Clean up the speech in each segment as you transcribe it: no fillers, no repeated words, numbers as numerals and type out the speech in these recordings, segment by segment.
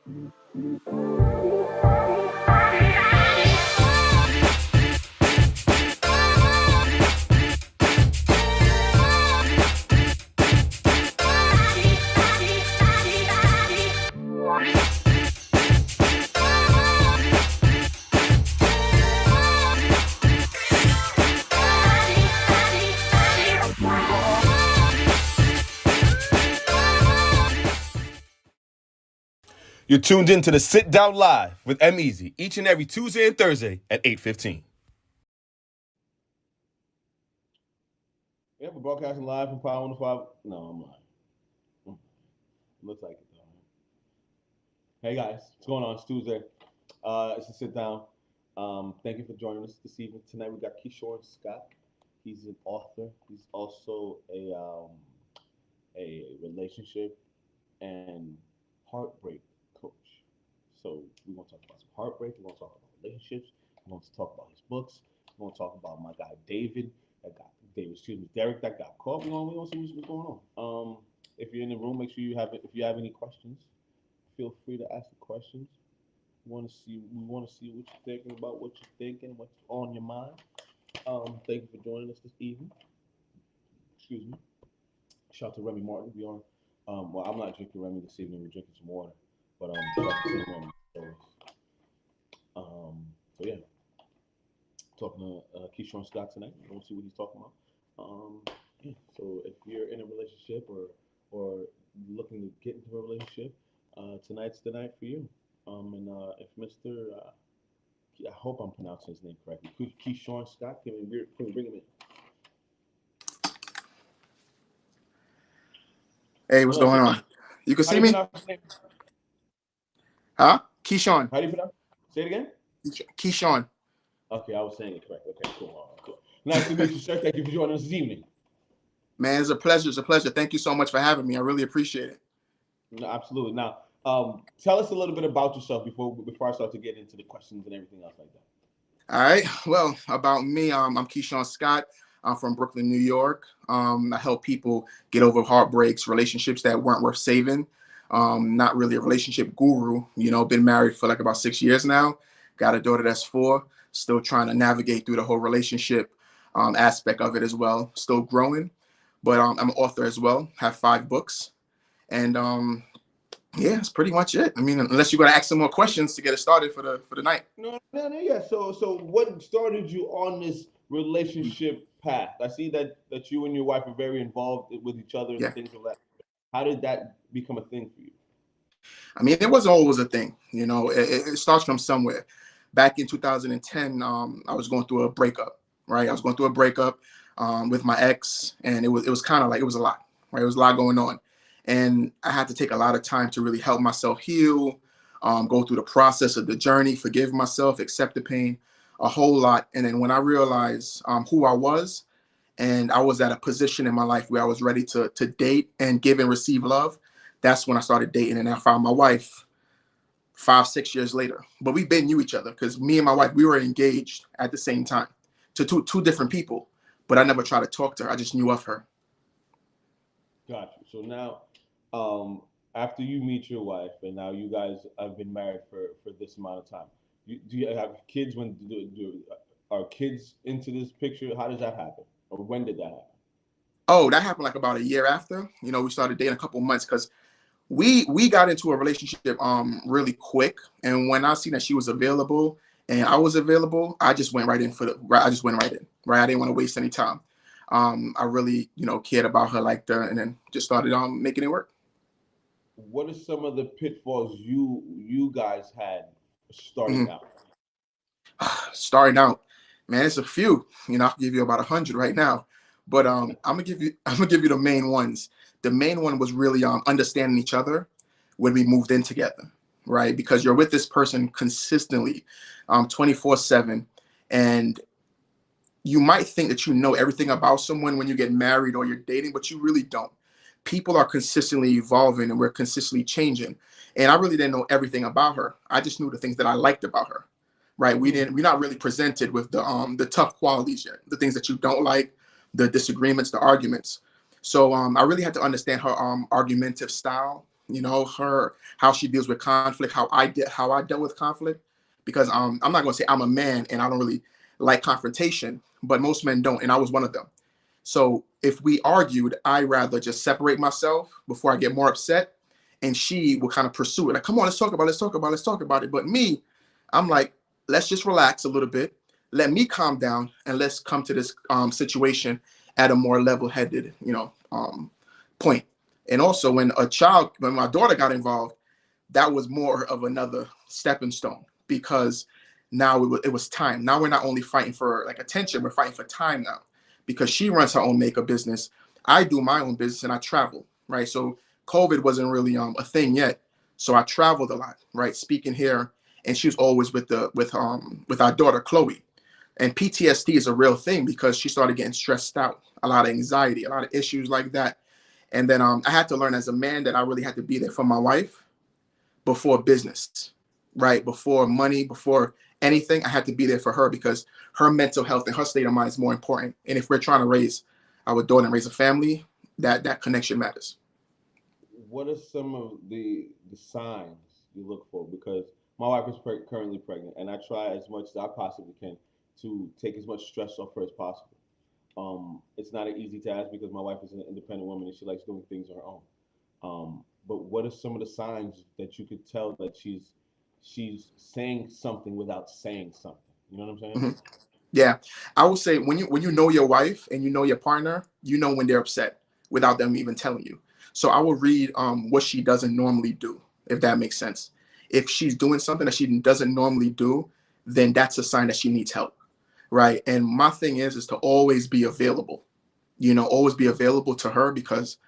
You're tuned in to the Sit Down Live with EmEz each and every Tuesday and Thursday at 8:15. Yeah, we're broadcasting live from Power 105. No, I'm lying. Looks like it though. Hey guys, what's going on? It's Tuesday. It's a Sit Down. Thank you for joining us this evening. Tonight we got Keishorne Scott. He's an author. He's also a relationship and heartbreak coach. So we're gonna talk about some heartbreak. We're gonna talk about relationships. We're gonna talk about his books. We're gonna talk about my guy Derek that got caught. We're gonna see what's going on. If you're in the room, make sure if you have any questions, feel free to ask the questions. We want to see what you're thinking about, what you're thinking, what's on your mind. Thank you for joining us this evening. Excuse me. Shout out to Remy Martin. We are. Well, I'm not drinking Remy this evening. We're drinking some water. But shout out to Remy. So yeah, talking to Keishorne Scott tonight. We'll see what he's talking about. Yeah. So if you're in a relationship or looking to get into a relationship, tonight's the night for you. And if Mr. I hope I'm pronouncing his name correctly, Keishorne Scott, can we bring him in? Hey, what's going on? You can see me? Huh? Keishorne. How do you pronounce it? Say it again? Keishorne. Okay, I was saying it correct. Okay, cool. Cool. Nice to meet you, sir. Thank you for joining us this evening. Man, it's a pleasure. It's a pleasure. Thank you so much for having me. I really appreciate it. No, absolutely. Now, tell us a little bit about yourself before I start to get into the questions and everything else like that. All right. Well, about me, I'm Keishorne Scott. I'm from Brooklyn, New York. I help people get over heartbreaks, relationships that weren't worth saving. Not really a relationship guru. Been married for like about 6 years now. Got a daughter that's 4. Still trying to navigate through the whole relationship aspect of it as well. Still growing. But I'm an author as well. Have 5 books. And yeah, that's pretty much it. I mean, unless you're going to ask some more questions to get it started for the night. No, yeah. So what started you on this relationship path? I see that you and your wife are very involved with each other and things like that. How did that become a thing for you? I mean, it wasn't always a thing. It starts from somewhere. Back in 2010, I was going through a breakup, right? I was going through a breakup with my ex, and it was kind of like, it was a lot, right? It was a lot going on. And I had to take a lot of time to really help myself heal, go through the process of the journey, forgive myself, accept the pain, a whole lot. And then when I realized who I was, and I was at a position in my life where I was ready to date and give and receive love, that's when I started dating. And I found my wife 5-6 years later. But we knew each other because me and my wife, we were engaged at the same time to two different people. But I never tried to talk to her. I just knew of her. Gotcha. So now, after you meet your wife, and now you guys have been married for this amount of time, do you have kids? Are kids into this picture? How does that happen? Or when did that happen? Oh, that happened like about a year after. We started dating a couple months because we got into a relationship really quick. And when I seen that she was available and I was available, I just went right in. I just went right in. Right, I didn't want to waste any time. I really, cared about her like that, and then just started making it work. What are some of the pitfalls you guys had starting out? Starting out, man, it's a few. I can give you about 100 right now, but I'm gonna give you the main ones. The main one was really understanding each other when we moved in together, right? Because you're with this person consistently, 24/7, and you might think that you know everything about someone when you get married or you're dating, but you really don't. People are consistently evolving and we're consistently changing. And I really didn't know everything about her. I just knew the things that I liked about her, right? We're not really presented with the tough qualities yet, the things that you don't like, the disagreements, the arguments. So I really had to understand her argumentative style, how she deals with conflict, how I dealt with conflict, because I'm not going to say I'm a man and I don't really like confrontation, but most men don't, and I was one of them. So if we argued, I rather just separate myself before I get more upset, and she will kind of pursue it. Like, come on, let's talk about it. But me, I'm like, let's just relax a little bit. Let me calm down and let's come to this situation at a more level-headed, point. And also when my daughter got involved, that was more of another stepping stone, because now it was time. Now we're not only fighting for like attention, we're fighting for time now, because she runs her own makeup business. I do my own business and I travel, right? So COVID wasn't really a thing yet. So I traveled a lot, right? Speaking here, and she was always with our daughter, Chloe. And PTSD is a real thing because she started getting stressed out, a lot of anxiety, a lot of issues like that. And then I had to learn as a man that I really had to be there for my wife before business, right? Before money, before anything. I had to be there for her because her mental health and her state of mind is more important. And if we're trying to raise our daughter and raise a family, that connection matters. What are some of the signs you look for? Because my wife is currently pregnant, and I try as much as I possibly can to take as much stress off her as possible. It's not an easy task because my wife is an independent woman and she likes doing things on her own. But what are some of the signs that you could tell that she's saying something without saying something? You know what I'm saying? Mm-hmm. Yeah, I would say when you know your wife and you know your partner, you know when they're upset without them even telling you. So I will read what she doesn't normally do, if that makes sense. If she's doing something that she doesn't normally do, then that's a sign that she needs help, right? And my thing is to always be available, always be available to her, because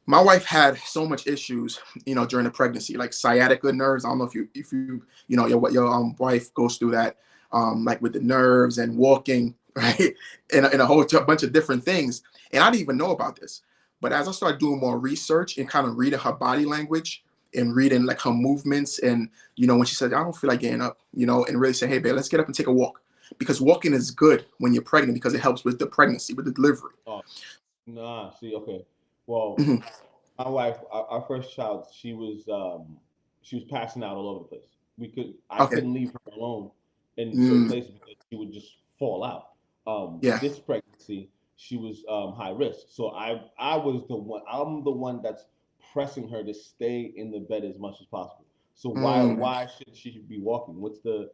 my wife had so much issues, during the pregnancy, like sciatica nerves. I don't know if your wife goes through that, like with the nerves and walking, right, and a whole bunch of different things. And I didn't even know about this. But as I started doing more research and kind of reading her body language and reading like her movements, and when she said, I don't feel like getting up, and really say, hey babe, let's get up and take a walk, because walking is good when you're pregnant because it helps with the pregnancy, with the delivery. Oh, nah. See, okay. Well, Mhm. my wife, our first child, she was passing out all over the place. I Okay. couldn't leave her alone in certain Mm, places because she would just fall out. yeah. This pregnancy, she was high risk, so I'm the one that's pressing her to stay in the bed as much as possible. So Mm. why should she be walking? What's the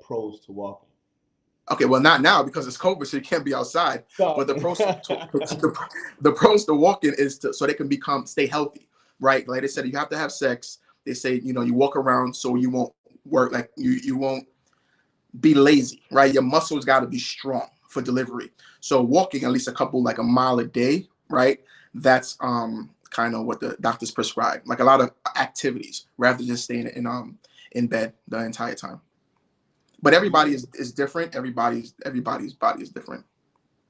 pros to walking? Okay, well, not now because it's COVID, so you can't be outside. No. But the pros to walking is so they can stay healthy, right? Like they said, you have to have sex. They say, you walk around so you won't work, like you won't be lazy, right? Your muscles got to be strong for delivery. So walking at least like a mile a day, right? That's kind of what the doctors prescribe, like a lot of activities rather than just staying in bed the entire time. But Do everybody you is different. Everybody's body is different.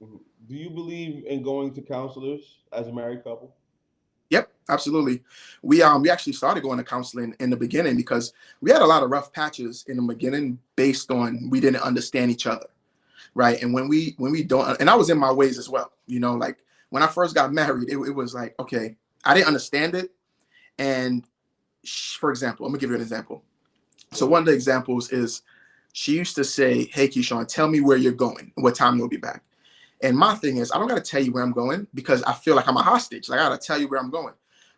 Mhm. Do you believe in going to counselors as a married couple? Yep, absolutely. We actually started going to counseling in the beginning because we had a lot of rough patches in the beginning based on we didn't understand each other, right? And when we don't, and I was in my ways as well, like when I first got married, it was like, okay, I didn't understand it. And for example, let me give you an example. So Go one of the examples is she used to say, hey, Keishorne, tell me where you're going and what time you'll be back. And my thing is, I don't got to tell you where I'm going because I feel like I'm a hostage. Like, I got to tell you where I'm going.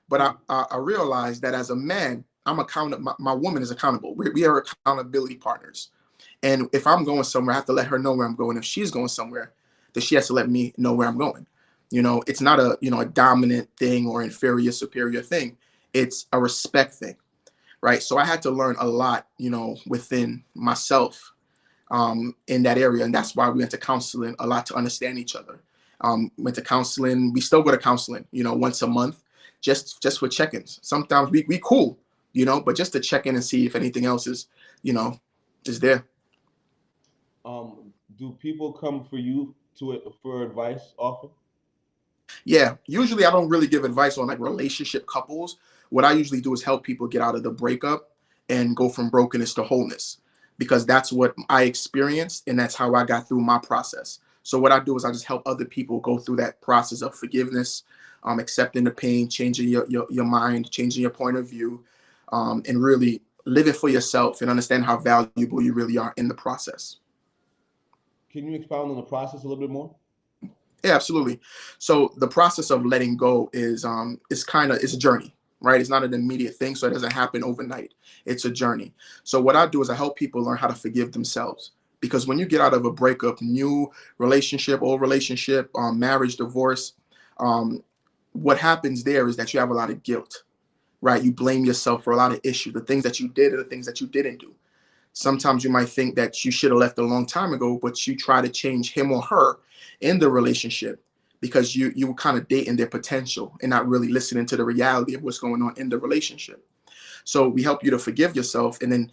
But ahead. I realized that as a man, I'm accountable. My woman is accountable. We are accountability partners. And if I'm going somewhere, I have to let her know where I'm going. If she's going somewhere, then she has to let me know where I'm going. It's not a dominant thing or inferior, superior thing. It's a respect thing, right? So I had to learn a lot, within myself in that area. And that's why we went to counseling a lot to understand each other. Went to counseling. We still go to counseling, once a month, just for check-ins. Sometimes we cool, but just to check in and see if anything else you know, is there. Do people come for you for advice often? Yeah, usually I don't really give advice on like relationship couples. What I usually do is help people get out of the breakup and go from brokenness to wholeness, because that's what I experienced and that's how I got through my process. So what I do is I just help other people go through that process of forgiveness, accepting the pain, changing your mind, changing your point of view, and really living for yourself and understand how valuable you really are in the process. Can you expound on the process a little bit more? Yeah, absolutely. So the process of letting go is it's a journey, right? It's not an immediate thing, so it doesn't happen overnight. It's a journey. So what I do is I help people learn how to forgive themselves. Because when you get out of a breakup, new relationship, old relationship, marriage, divorce, what happens there is that you have a lot of guilt, right? You blame yourself for a lot of issues, the things that you did and the things that you didn't do. Sometimes you might think that you should have left a long time ago, but you try to change him or her in the relationship because you were kind of dating their potential and not really listening to the reality of what's going on in the relationship. So we help you to forgive yourself and then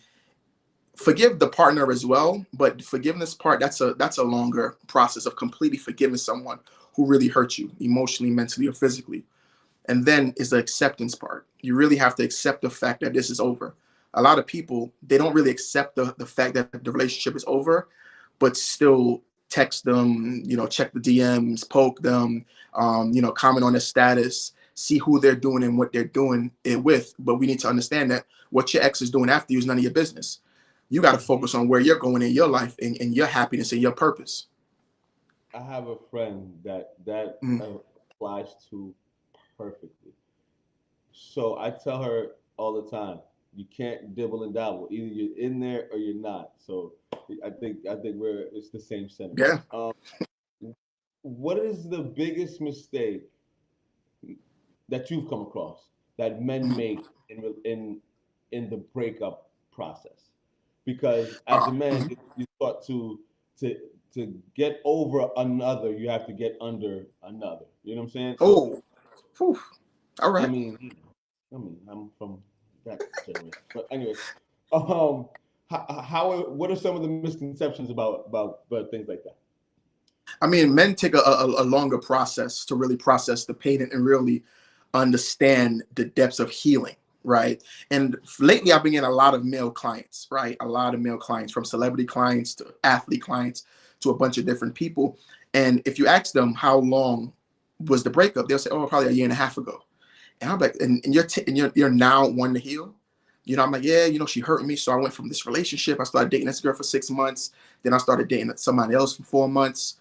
forgive the partner as well. But the forgiveness part, that's a longer process of completely forgiving someone who really hurt you emotionally, mentally, or physically. And then is the acceptance part. You really have to accept the fact that this is over. A lot of people, they don't really accept the fact that the relationship is over, but still text them, check the DMs, poke them, comment on their status, see who they're doing and what they're doing it with. But we need to understand that what your ex is doing after you is none of your business. You got to focus on where you're going in your life and your happiness and your purpose. I have a friend that applies to perfectly. So I tell her all the time, you can't dibble and dabble. Either you're in there or you're not. So I think it's the same sentiment. Yeah. What is the biggest mistake that you've come across that men make in the breakup process? Because as a man, you thought to to get over another, you have to get under another. You know what I'm saying? So Oh, whew. All I right. mean, I'm from that generation. But anyways, um, what are some of the misconceptions about things like that? I mean, men take a longer process to really process the pain and really understand the depths of healing, right? And lately, I've been getting a lot of male clients, right? A lot of male clients, from celebrity clients to athlete clients to a bunch of different people. And if you ask them how long was the breakup, they'll say, "Oh, probably a year and a half ago." And I'm like, "And you're now wanting to heal?" I'm like, "Yeah, she hurt me, so I went from this relationship. I started dating this girl for 6 months, then I started dating somebody else for 4 months."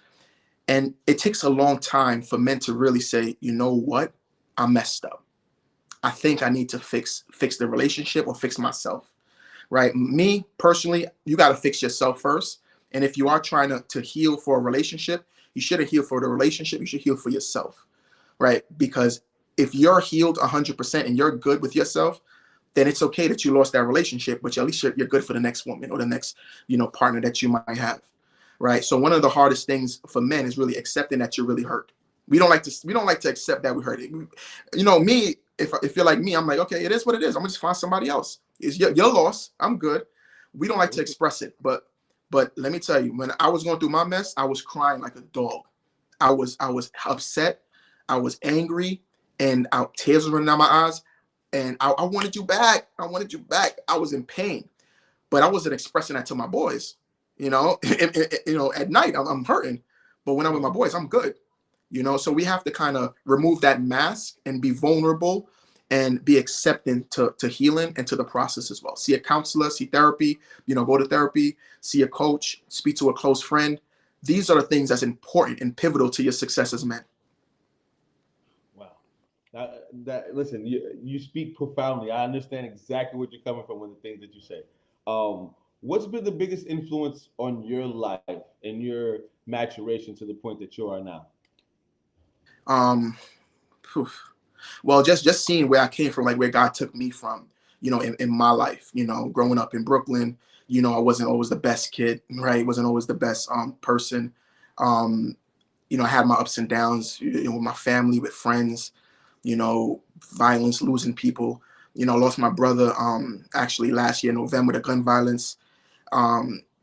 And it takes a long time for men to really say, "You know what? I messed up. I think I need to fix the relationship or fix myself." Right? Me personally, you got to fix yourself first. And if you are trying to heal for a relationship, you shouldn't heal for the relationship. You should heal for yourself, right? Because if you're healed 100% and you're good with yourself, then it's okay that you lost that relationship, but at least you're good for the next woman or the next, partner that you might have. Right. So one of the hardest things for men is really accepting that you're really hurt. We don't like to accept that we hurt. Me, if you're like me, I'm like, okay, it is what it is. I'm gonna just find somebody else. It's your loss. I'm good. We don't like to express it, but let me tell you, when I was going through my mess, I was crying like a dog. I was upset. I was angry, and tears were running down my eyes. And I wanted you back. I wanted you back. I was in pain, but I wasn't expressing that to my boys. At night I'm hurting, but when I'm with my boys, I'm good. So we have to kind of remove that mask and be vulnerable and be accepting to healing and to the process as well. See a counselor, see therapy, go to therapy, see a coach, speak to a close friend. These are the things that's important and pivotal to your success as men. Wow. Listen, you speak profoundly. I understand exactly what you're coming from with the things that you say. What's been the biggest influence on your life and your maturation to the point that you are now? Um, Phew. Well, just seeing where I came from, like where God took me from, in my life, growing up in Brooklyn, I wasn't always the best kid, right? Wasn't always the best person. Um, I had my ups and downs, with my family, with friends, violence, losing people. Lost my brother actually last year, November, to gun violence.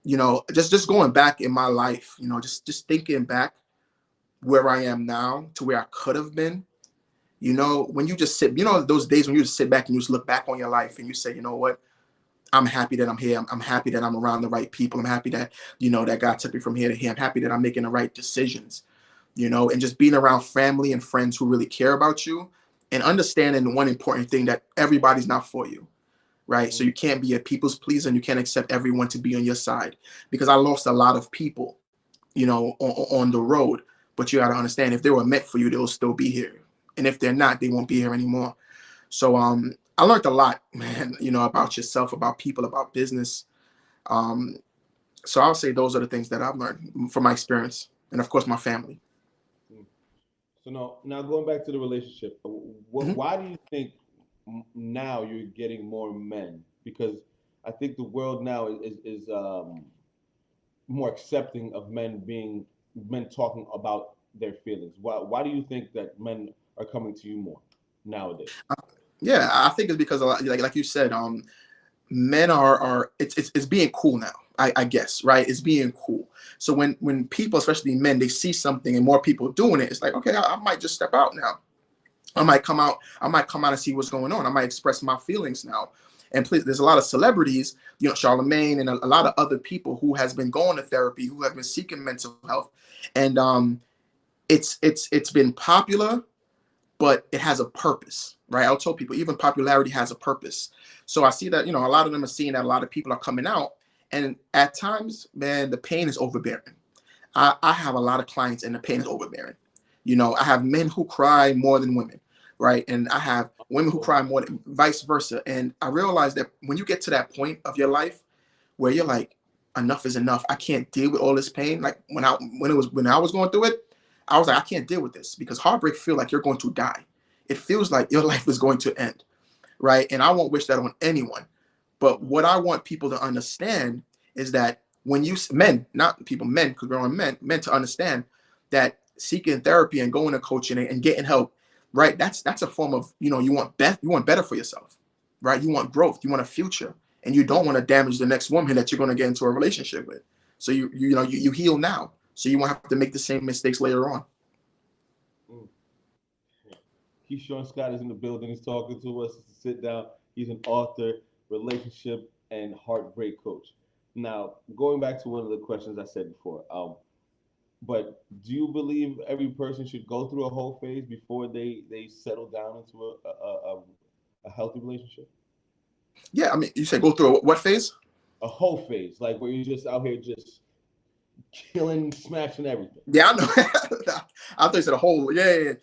Just going back in my life, just thinking back where I am now to where I could have been. When you just sit, those days when you just sit back and you just look back on your life and you say, you know what, I'm happy that I'm here. I'm happy that I'm around the right people. I'm happy that, that God took me from here to here. I'm happy that I'm making the right decisions. you know, and just being around family and friends who really care about you, and understanding one important thing, that everybody's not for you, right? So you can't be a people's pleaser, and you can't accept everyone to be on your side, because I lost a lot of people, you know, on the road. But you got to understand, if they were meant for you, they'll still be here. And if they're not, they won't be here anymore. So I learned a lot, man, you know, about yourself, about people, about business. So I'll say those are the things that I've learned from my experience, and of course my family. So now going back to the relationship, why do you think now you're getting more men? Because I think the world now is more accepting of men talking about their feelings. Why do you think that men are coming to you more nowadays? Yeah, I think it's because a lot, like you said, men are it's being cool now. I guess, right? It's being cool. So when people, especially men, they see something and more people doing it, it's like, okay, I might just step out now. I might come out and see what's going on. I might express my feelings now. And please, there's a lot of celebrities, you know, Charlemagne and a lot of other people who has been going to therapy, who have been seeking mental health, and it's been popular, but it has a purpose, right? I'll tell people, even popularity has a purpose. So I see that, you know, a lot of them are seeing that a lot of people are coming out, and at times, man, the pain is overbearing. I have a lot of clients and the pain is overbearing. You know, I have men who cry more than women, right? And I have women who cry more than vice versa. And I realize that when you get to that point of your life where you're like, enough is enough, I can't deal with all this pain. Like when I was going through it, I was like, I can't deal with this, because heartbreak feels like you're going to die. It feels like your life is going to end, right? And I won't wish that on anyone. But what I want people to understand is that when you men, not people, men, because we're on men to understand that seeking therapy and going to coaching and getting help, right? That's a form of, you know, you want better for yourself, right? You want growth, you want a future, and you don't want to damage the next woman that you're going to get into a relationship with. So you heal now, so you won't have to make the same mistakes later on. Keishorne Scott is in the building. He's talking to us. It's a sit down. He's an author, relationship, and heartbreak coach. Now, going back to one of the questions I said before, but do you believe every person should go through a whole phase before they settle down into a healthy relationship? Yeah, I mean, you said go through what phase? A whole phase, like where you're just out here just killing, smashing everything. Yeah, I know. I thought you said a whole. Yeah.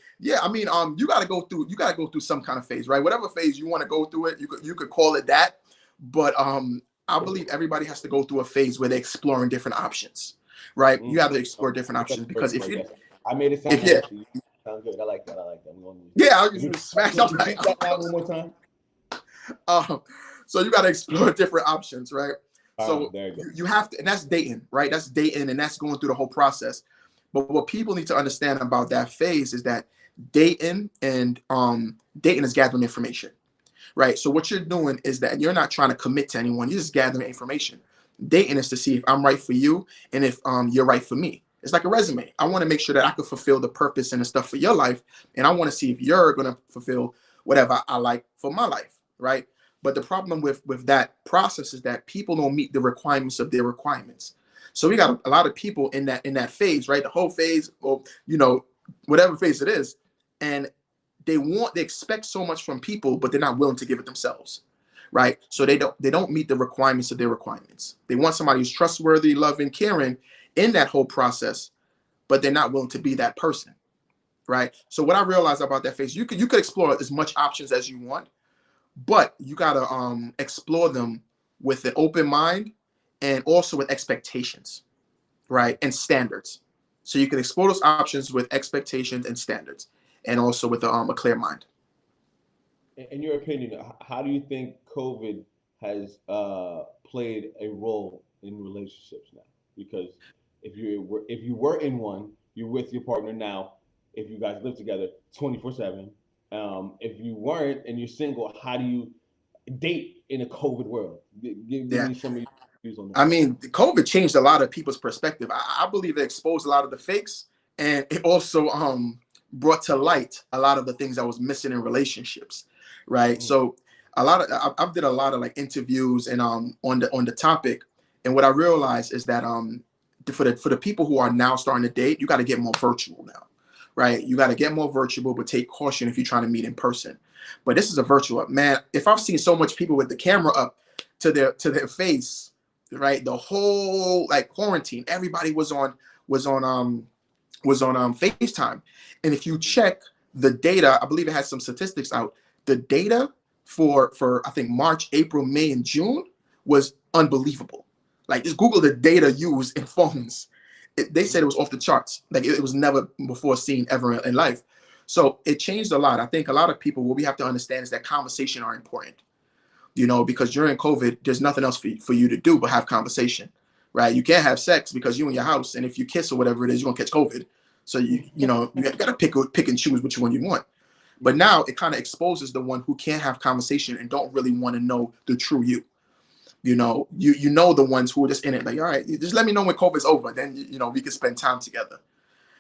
I mean, you gotta go through some kind of phase, right? Whatever phase you want to go through it, you could call it that. But I believe everybody has to go through a phase where they're exploring different options, right? You have to explore different options, because if you, I made it sound good. Sound good. I like that. I'm going to I was just smash up that one more time. So you got to explore different options, right? So there you go. You have to, and that's dating, right? That's dating, and that's going through the whole process. But what people need to understand about that phase is that dating is gathering information, right? So what you're doing is that you're not trying to commit to anyone. You're just gathering information. Dating is to see if I'm right for you and if you're right for me. It's like a resume. I want to make sure that I can fulfill the purpose and the stuff for your life, and I want to see if you're going to fulfill whatever I like for my life, right? But the problem with that process is that people don't meet the requirements of their requirements. So we got a lot of people in that phase, right? The whole phase, or whatever phase it is, and they expect so much from people, but they're not willing to give it themselves, right? So they don't meet the requirements of their requirements. They want somebody who's trustworthy, loving, caring in that whole process, but they're not willing to be that person, right? So what I realized about that phase, you could explore as much options as you want, but you gotta explore them with an open mind and also with expectations, right? And standards. So you can explore those options with expectations and standards, and also with a clear mind. In your opinion, how do you think COVID has played a role in relationships now? Because if you were in one, you're with your partner now. If you guys live together 24/7, if you weren't and you're single, how do you date in a COVID world? Give me some of your views on that. I mean, COVID changed a lot of people's perspective. I believe it exposed a lot of the fakes, and it also brought to light a lot of the things that was missing in relationships, right? So I've did a lot of like interviews and on the topic, and what I realized is that for the people who are now starting to date, you got to get more virtual now. right? You got to get more virtual, but take caution if you're trying to meet in person. But this is a virtual. Man, if I've seen so much people with the camera up to their face, right? The whole like quarantine, everybody was on FaceTime. And if you check the data, I believe it has some statistics out. The data for I think March, April, May, and June was unbelievable. Like just Google the data used in phones. They said it was off the charts. Like it was never before seen ever in life. So it changed a lot. I think a lot of people, what we have to understand is that conversation are important, you know, because during COVID, there's nothing else for you to do but have conversation, right? You can't have sex because you in your house, and if you kiss or whatever it is, you're gonna catch COVID. So you know, you gotta pick and choose which one you want. But now it kind of exposes the one who can't have conversation and don't really want to know the true you. You know, you know the ones who are just in it, like, all right, just let me know when COVID's over. Then you know we can spend time together,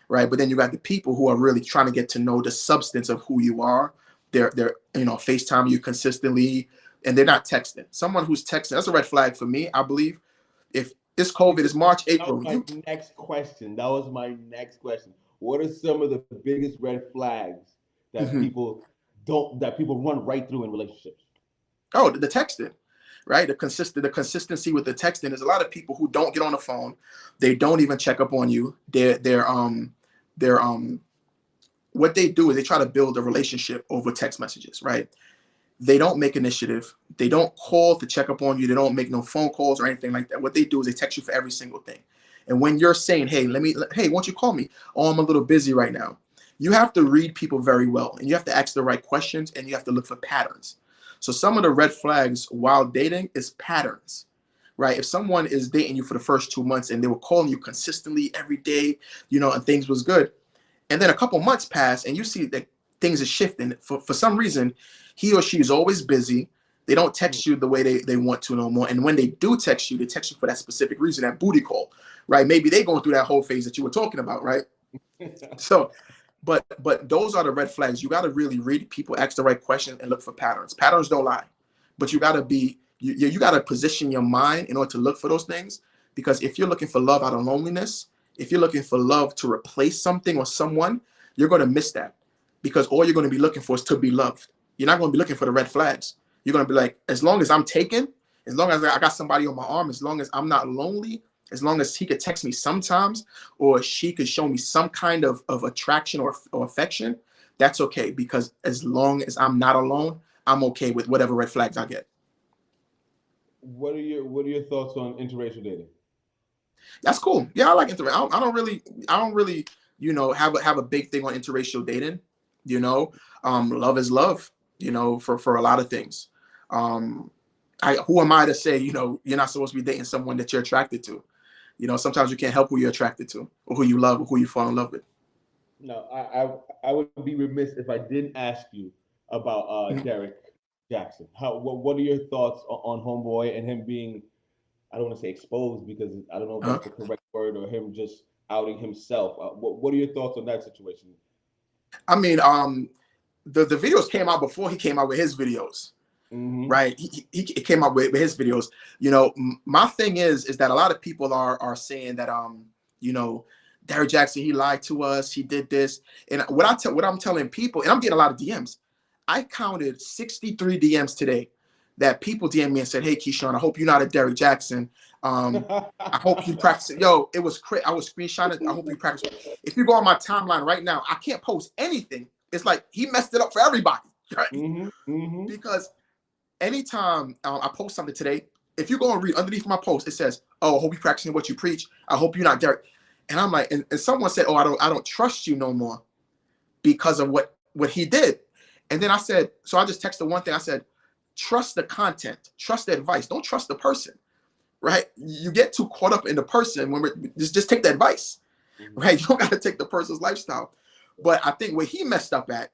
right? But then you got the people who are really trying to get to know the substance of who you are. They're you know, FaceTime you consistently, and they're not texting. Someone who's texting, that's a red flag for me. I believe if this COVID is March, April. That was my next question. That was my next question. What are some of the biggest red flags that people run right through in relationships? Oh, the texting. Right, the consistency with the texting. There's a lot of people who don't get on the phone. They don't even check up on you. They're what they do is they try to build a relationship over text messages. Right, they don't make initiative. They don't call to check up on you. They don't make no phone calls or anything like that. What they do is they text you for every single thing. And when you're saying, hey, why don't you call me? Oh, I'm a little busy right now. You have to read people very well, and you have to ask the right questions, and you have to look for patterns. So some of the red flags while dating is patterns, right? If someone is dating you for the first 2 months and they were calling you consistently every day, you know, and things was good, and then a couple months pass and you see that things are shifting for some reason, he or she is always busy. They don't text you the way they want to no more. And when they do text you, they text you for that specific reason, that booty call, right? Maybe they going through that whole phase that you were talking about, right? So, but those are the red flags. You got to really read people, ask the right questions, and look for patterns. Patterns don't lie, but you got to be you got to position your mind in order to look for those things. Because if you're looking for love out of loneliness, if you're looking for love to replace something or someone, you're going to miss that, because all you're going to be looking for is to be loved. You're not going to be looking for the red flags. You're going to be like, as long as I'm taken, as long as I got somebody on my arm, as long as I'm not lonely, as long as he could text me sometimes, or she could show me some kind of attraction or affection, that's okay. Because as long as I'm not alone, I'm okay with whatever red flags I get. What are your thoughts on interracial dating? That's cool. Yeah, I like interracial. I don't really, you know, have a big thing on interracial dating. You know, love is love. You know, for a lot of things. Who am I to say, you know, you're not supposed to be dating someone that you're attracted to? You know, sometimes you can't help who you're attracted to, or who you love, or who you fall in love with. No, I would be remiss if I didn't ask you about Derek Jackson. What are your thoughts on Homeboy and him being, I don't want to say exposed, because I don't know if that's the correct word, or him just outing himself? What are your thoughts on that situation? I mean, the videos came out before he came out with his videos. Right, he came up with his videos. You know, my thing is that a lot of people are saying that you know, Derek Jackson, he lied to us, he did this. And what I'm telling people, and I'm getting a lot of DMs. I counted 63 DMs today that people DM me and said, hey Keishorne, I hope you're not a Derek Jackson. I hope you practice it. Yo, it was crazy. I was screenshotting. I hope you practice it. If you go on my timeline right now, I can't post anything. It's like he messed it up for everybody, right? Because anytime I post something today, if you go and read underneath my post, it says, oh, I hope you're practicing what you preach. I hope you're not Derek. And I'm like, and someone said, oh, I don't trust you no more because of what he did. And then I said, so I just texted one thing. I said, trust the content, trust the advice. Don't trust the person, right? You get too caught up in the person when just take the advice, right? You don't got to take the person's lifestyle. But I think where he messed up at,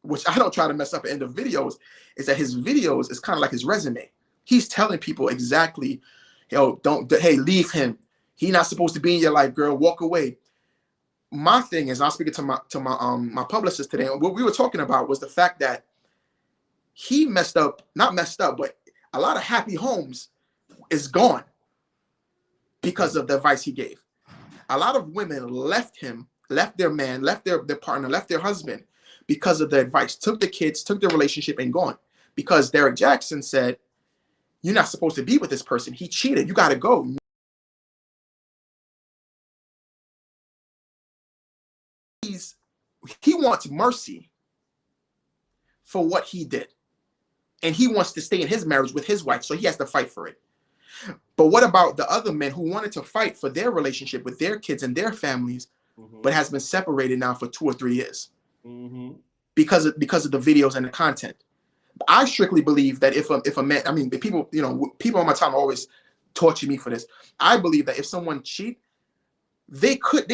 which I don't try to mess up in the videos, is that his videos is kind of like his resume. He's telling people exactly, yo, hey, leave him. He's not supposed to be in your life, girl. Walk away. My thing is, I was speaking to my publicist today, and what we were talking about was the fact that he messed up, not messed up, but a lot of happy homes is gone because of the advice he gave. A lot of women left him left their man, left their partner, left their husband because of the advice, took the kids, took their relationship and gone. Because Derek Jackson said, you're not supposed to be with this person. He cheated. You got to go. He wants mercy for what he did. And he wants to stay in his marriage with his wife, so he has to fight for it. But what about the other men who wanted to fight for their relationship with their kids and their families, but has been separated now for 2 or 3 years because of the videos and the content? I strictly believe that if a man, I mean, the people, you know, people on my time always torture me for this. I believe that if someone cheat, they could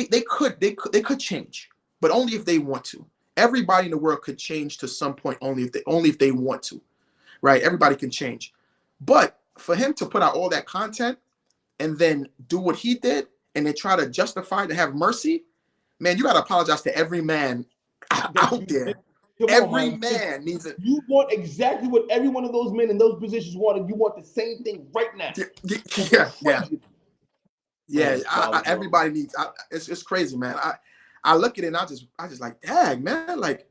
change, but only if they want to. Everybody in the world could change to some point only if they want to, right? Everybody can change, but for him to put out all that content and then do what he did and then try to justify to have mercy, man, you got to apologize to every man out there. Every man needs it. You want exactly what every one of those men in those positions wanted. You want the same thing right now. Yeah. Everybody needs. It's crazy, man. I look at it and I just like, dang, man, like,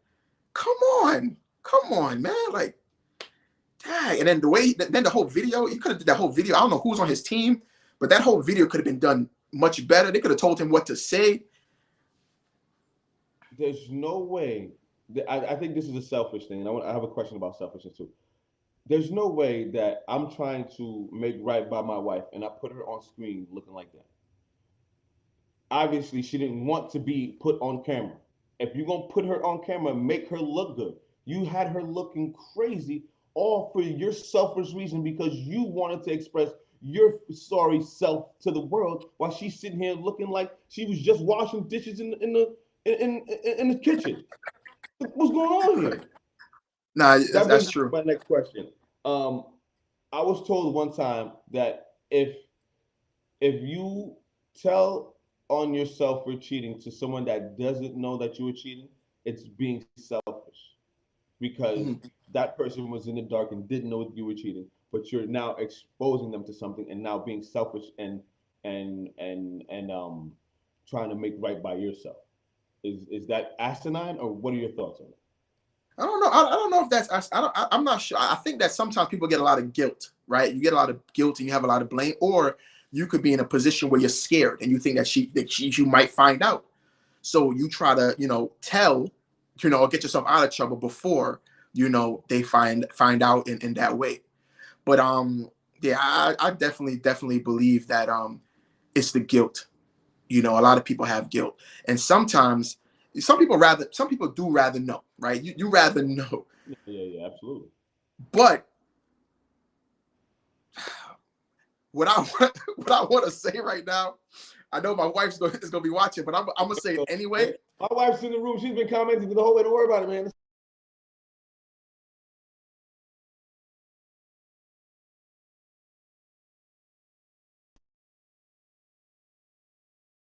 come on, man, like, dang. And then the whole video, you could have did that whole video. I don't know who's on his team, but that whole video could have been done much better. They could have told him what to say. There's no way. I think this is a selfish thing. And I have a question about selfishness too. There's no way that I'm trying to make right by my wife and I put her on screen looking like that. Obviously, she didn't want to be put on camera. If you're going to put her on camera, make her look good. You had her looking crazy all for your selfish reason because you wanted to express your sorry self to the world while she's sitting here looking like she was just washing dishes in the kitchen. What's going on here? Nah, that's true. My next question. I was told one time that if you tell on yourself for cheating to someone that doesn't know that you were cheating, it's being selfish because that person was in the dark and didn't know you were cheating, but you're now exposing them to something and now being selfish and trying to make right by yourself. Is that asinine, or what are your thoughts on it? I don't know. I don't know if that's. I'm not sure. I think that sometimes people get a lot of guilt, right? You get a lot of guilt and you have a lot of blame, or you could be in a position where you're scared and you think that you might find out. So you try to, tell, or get yourself out of trouble before, they find out in that way. But yeah, I definitely believe that it's the guilt. A lot of people have guilt, and sometimes some people do rather know, right? You rather know. Yeah, absolutely. But what I want to say right now, I know my wife's is gonna be watching, but I'm gonna say it anyway. My wife's in the room. She's been commenting the whole way. Don't worry about it, man.